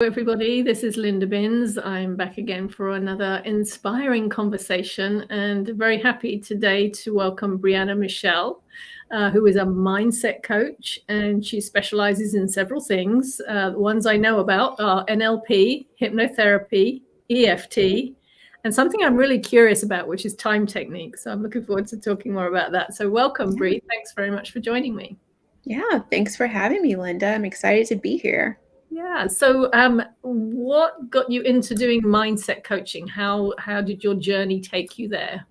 Everybody, this is Linda Binns. I'm back again for another inspiring conversation, and very happy today to welcome Breanna Michelle, who is a mindset coach, and she specializes in several things. The ones I know about are NLP, hypnotherapy, EFT, and something I'm really curious about, which is time techniques. So I'm looking forward to talking more about that. So welcome, Bree. Thanks very much for joining me. Yeah, thanks for having me, Linda. I'm excited to be here. Yeah. So, what got you into doing mindset coaching? How did your journey take you there?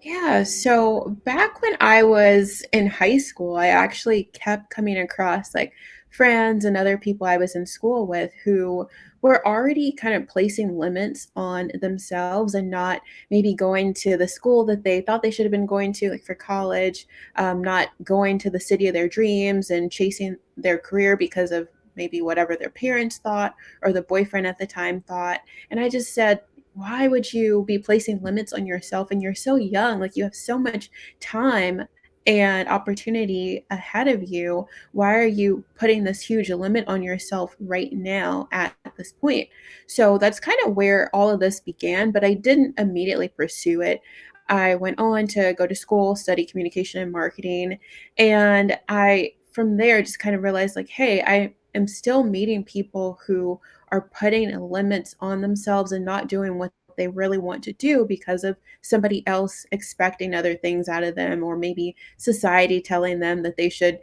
Yeah, so back when I was in high school, I actually kept coming across like friends and other people I was in school with who were already kind of placing limits on themselves and not maybe going to the school that they thought they should have been going to, like for college, not going to the city of their dreams and chasing their career because of maybe whatever their parents thought or the boyfriend at the time thought. And I just said, why would you be placing limits on yourself? And you're so young, like you have so much time and opportunity ahead of you. Why are you putting this huge limit on yourself right now at this point? So that's kind of where all of this began, but I didn't immediately pursue it. I went on to go to school, study communication and marketing, and I from there just kind of realized like, hey, I am still meeting people who are putting limits on themselves and not doing what they really want to do because of somebody else expecting other things out of them, or maybe society telling them that they should,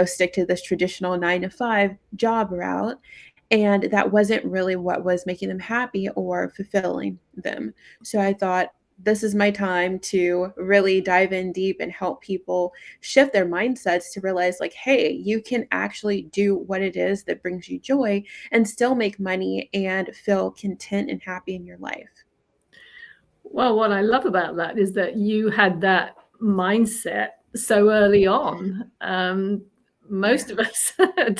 stick to this traditional 9 to 5 job route. And that wasn't really what was making them happy or fulfilling them. So I thought, this is my time to really dive in deep and help people shift their mindsets to realize, like, hey, you can actually do what it is that brings you joy and still make money and feel content and happy in your life. Well, what I love about that is that you had that mindset so early on. Yeah. Most of us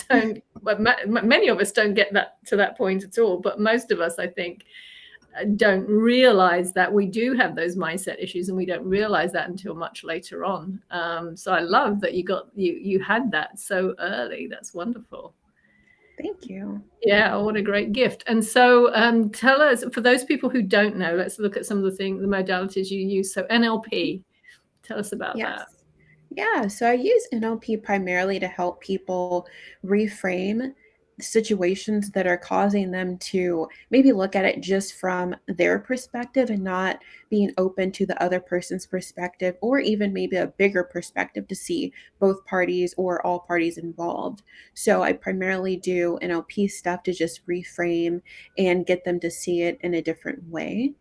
don't, but many of us don't get that to that point at all. But most of us, I think, don't realize that we do have those mindset issues, and we don't realize that until much later on. So I love that you had that so early. That's wonderful. Thank you. Yeah, what a great gift. And so tell us, for those people who don't know, let's look at some of the modalities you use. So NLP, tell us about that. Yes. Yeah, so I use NLP primarily to help people reframe situations that are causing them to maybe look at it just from their perspective and not being open to the other person's perspective, or even maybe a bigger perspective to see both parties or all parties involved. So I primarily do NLP stuff to just reframe and get them to see it in a different way.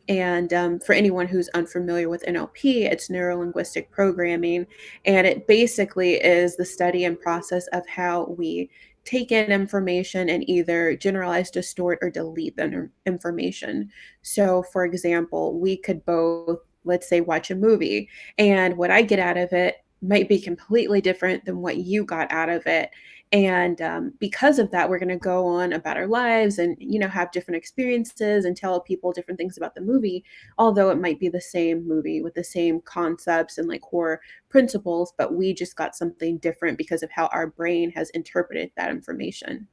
And for anyone who's unfamiliar with NLP, it's neuro linguistic programming. And it basically is the study and process of how we take in information and either generalize, distort, or delete the information. So, for example, we could both, let's say, watch a movie, and what I get out of it might be completely different than what you got out of it. And because of that, we're going to go on about our lives and, have different experiences and tell people different things about the movie, although it might be the same movie with the same concepts and like core principles, but we just got something different because of how our brain has interpreted that information.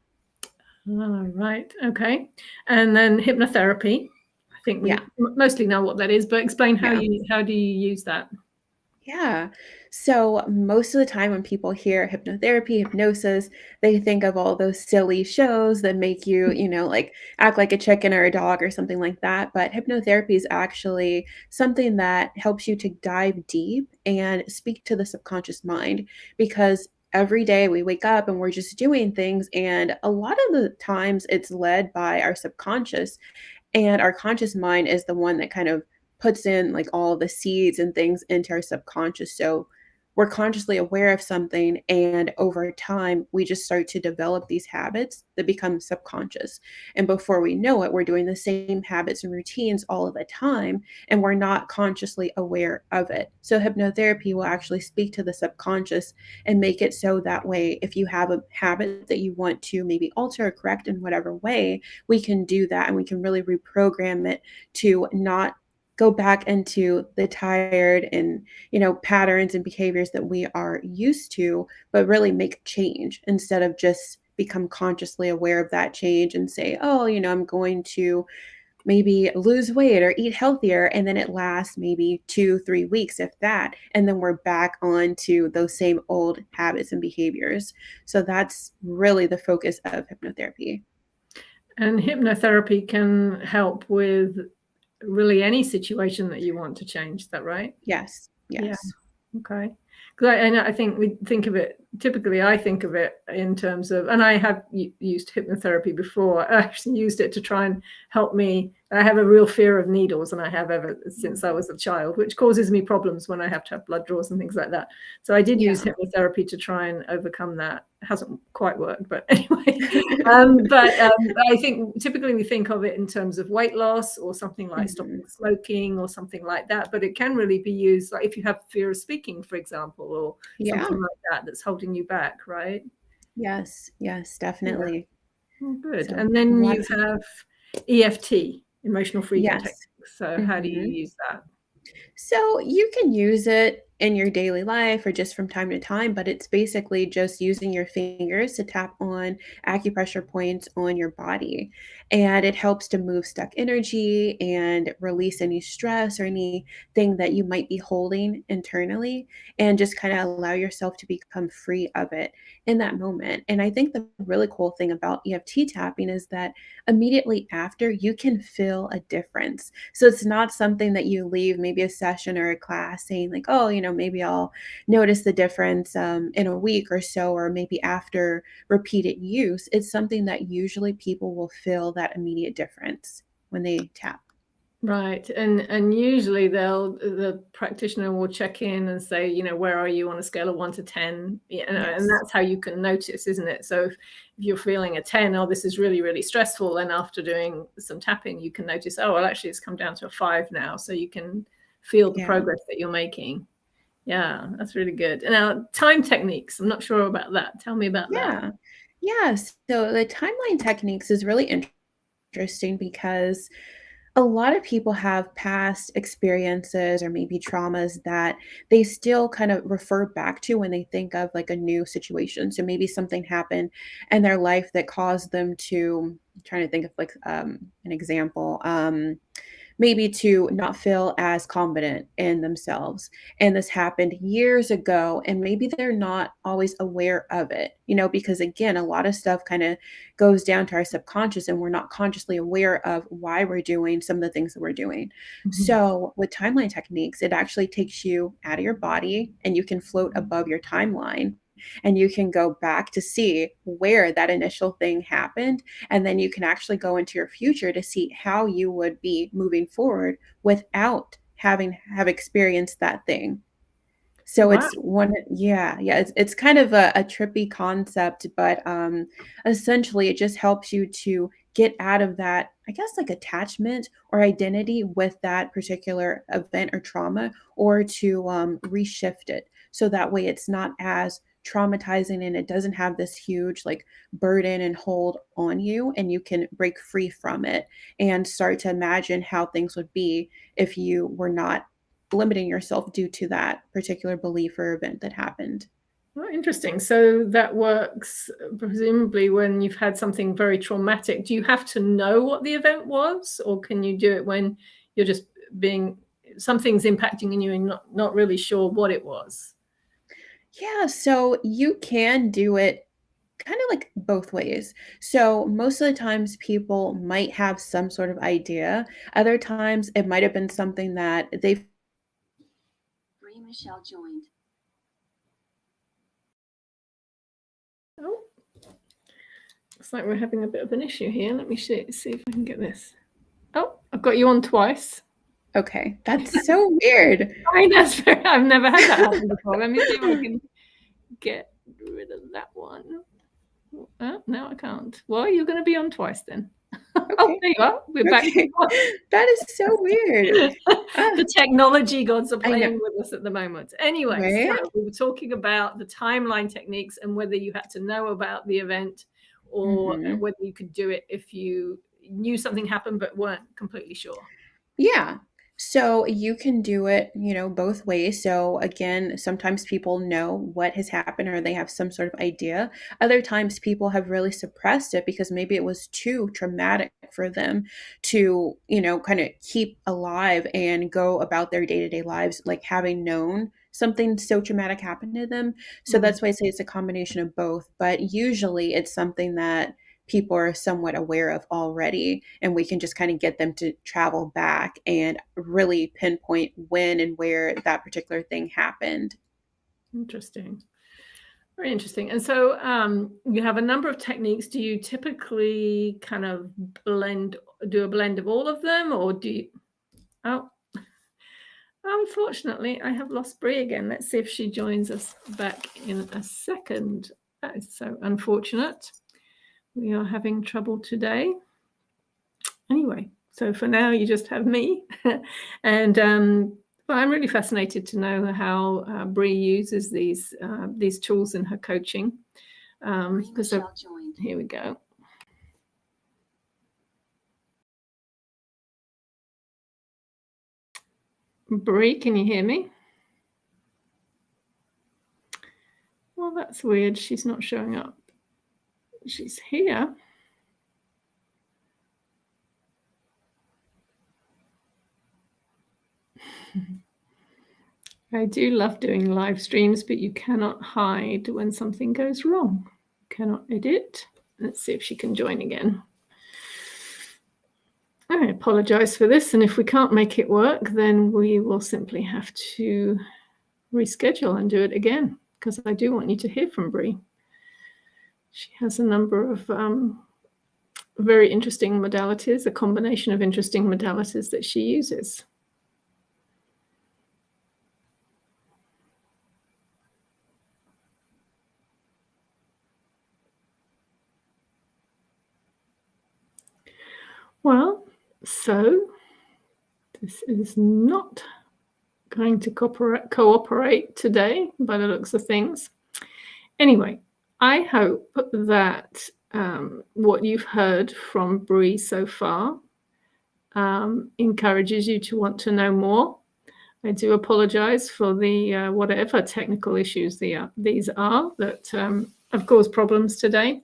All right. Okay. And then hypnotherapy. I think we Yeah. mostly know what that is, but explain Yeah. how do you use that? Yeah. So most of the time when people hear hypnotherapy, hypnosis, they think of all those silly shows that make you, like act like a chicken or a dog or something like that. But hypnotherapy is actually something that helps you to dive deep and speak to the subconscious mind, because every day we wake up and we're just doing things. And a lot of the times it's led by our subconscious, and our conscious mind is the one that kind of puts in like all the seeds and things into our subconscious. So we're consciously aware of something, and over time, we just start to develop these habits that become subconscious. And before we know it, we're doing the same habits and routines all of the time, and we're not consciously aware of it. So, hypnotherapy will actually speak to the subconscious and make it so that way, if you have a habit that you want to maybe alter or correct in whatever way, we can do that, and we can really reprogram it to not go back into the tired and patterns and behaviors that we are used to, but really make change instead of just become consciously aware of that change and say, oh, I'm going to maybe lose weight or eat healthier. And then it lasts maybe 2, 3 weeks, if that. And then we're back on to those same old habits and behaviors. So that's really the focus of hypnotherapy. And hypnotherapy can help with really any situation that you want to change. Is that right? Yes. Yeah. Yes. Okay. And I think we think of it, typically I think of it in terms of, and I have used hypnotherapy before. I actually used it to try and help me. I have a real fear of needles, and I have ever since I was a child, which causes me problems when I have to have blood draws and things like that. So I did use hypnotherapy to try and overcome that. It hasn't quite worked, but anyway. I think typically we think of it in terms of weight loss or something like stopping smoking or something like that. But it can really be used, like if you have fear of speaking, for example, or something like that that's holding you back, right? Yes. Yes, definitely. Yeah. Oh, good. So And then you lots of, have EFT, emotional freedom yes. techniques. So how do you use that? So you can use it in your daily life or just from time to time, but it's basically just using your fingers to tap on acupressure points on your body. And it helps to move stuck energy and release any stress or anything that you might be holding internally, and just kind of allow yourself to become free of it in that moment. And I think the really cool thing about EFT tapping is that immediately after you can feel a difference. So it's not something that you leave maybe a session or a class saying like, oh, maybe I'll notice the difference in a week or so, or maybe after repeated use. It's something that usually people will feel that immediate difference when they tap. Right. And usually the practitioner will check in and say, where are you on a scale of 1 to 10? And Yes. that's how you can notice, isn't it? So if you're feeling a 10, oh, this is really, really stressful. And after doing some tapping, you can notice, oh, well, actually it's come down to a 5 now. So you can feel the Yeah. progress that you're making. Yeah, that's really good. And now time techniques, I'm not sure about that. Tell me about that. Yeah. Yes. So the timeline techniques is really interesting because a lot of people have past experiences or maybe traumas that they still kind of refer back to when they think of like a new situation. So maybe something happened in their life that caused them to, I'm trying to think of like an example. Maybe to not feel as confident in themselves. And this happened years ago, and maybe they're not always aware of it, because again, a lot of stuff kind of goes down to our subconscious, and we're not consciously aware of why we're doing some of the things that we're doing. Mhm. So, with timeline techniques, it actually takes you out of your body and you can float above your timeline. And you can go back to see where that initial thing happened, and then you can actually go into your future to see how you would be moving forward without having have experienced that thing. So Wow. it's one, yeah, it's kind of a trippy concept, but essentially it just helps you to get out of that, I guess, like attachment or identity with that particular event or trauma, or to reshift it. So that way it's not as traumatizing and it doesn't have this huge like burden and hold on you, and you can break free from it and start to imagine how things would be if you were not limiting yourself due to that particular belief or event that happened. Oh, interesting. So that works presumably when you've had something very traumatic. Do you have to know what the event was, or can you do it when you're just being something's impacting in you and not really sure what it was? Yeah, so you can do it kind of like both ways. So most of the times people might have some sort of idea. Other times it might have been something that they've Breanna Michelle joined. Oh, looks like we're having a bit of an issue here. Let me see if I can get this. Oh, I've got you on twice. Okay, that's so weird. I've never had that happen before. Let me see if I can get rid of that one. No, I can't. Well, you're going to be on twice then. Oh, Okay. there you are. We're back. Okay. That is so weird. Ah, The technology gods are I know, playing with us at the moment. Anyway, so right? we were talking about the timeline techniques and whether you had to know about the event or Mhm. whether you could do it if you knew something happened but weren't completely sure. Yeah. So you can do it, both ways. So again, sometimes people know what has happened or they have some sort of idea. Other times people have really suppressed it because maybe it was too traumatic for them to, kind of keep alive and go about their day-to-day lives like having known something so traumatic happened to them. So Mm, that's why I say it's a combination of both, but usually it's something that people are somewhat aware of already, and we can just kind of get them to travel back and really pinpoint when and where that particular thing happened. interesting. Very interesting. And so you have a number of techniques. Do you typically kind of do a blend of all of them, or do you? Oh, unfortunately, I have lost Brie again. Let's see if she joins us back in a second. That is so unfortunate. We are having trouble today. Anyway, so for now, you just have me. And well, I'm really fascinated to know how Brie uses these tools in her coaching. Because here we go. Brie, can you hear me? Well, that's weird. She's not showing up. She's here. I do love doing live streams, but you cannot hide when something goes wrong. Cannot edit. Let's see if she can join again. I apologize for this, and if we can't make it work, then we will simply have to reschedule and do it again, because I do want you to hear from Brie. She has a number of very interesting modalities, a combination of interesting modalities that she uses. Well, so this is not going to cooperate today by the looks of things. Anyway, I hope that what you've heard from Brie so far encourages you to want to know more. I do apologize for the whatever technical issues these are that have caused problems today.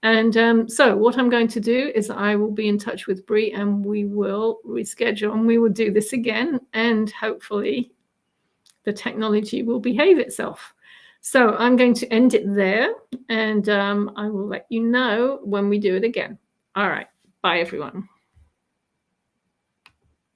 And so what I'm going to do is I will be in touch with Brie and we will reschedule and we will do this again, and hopefully the technology will behave itself. So I'm going to end it there, and I will let you know when we do it again. All right. Bye, everyone.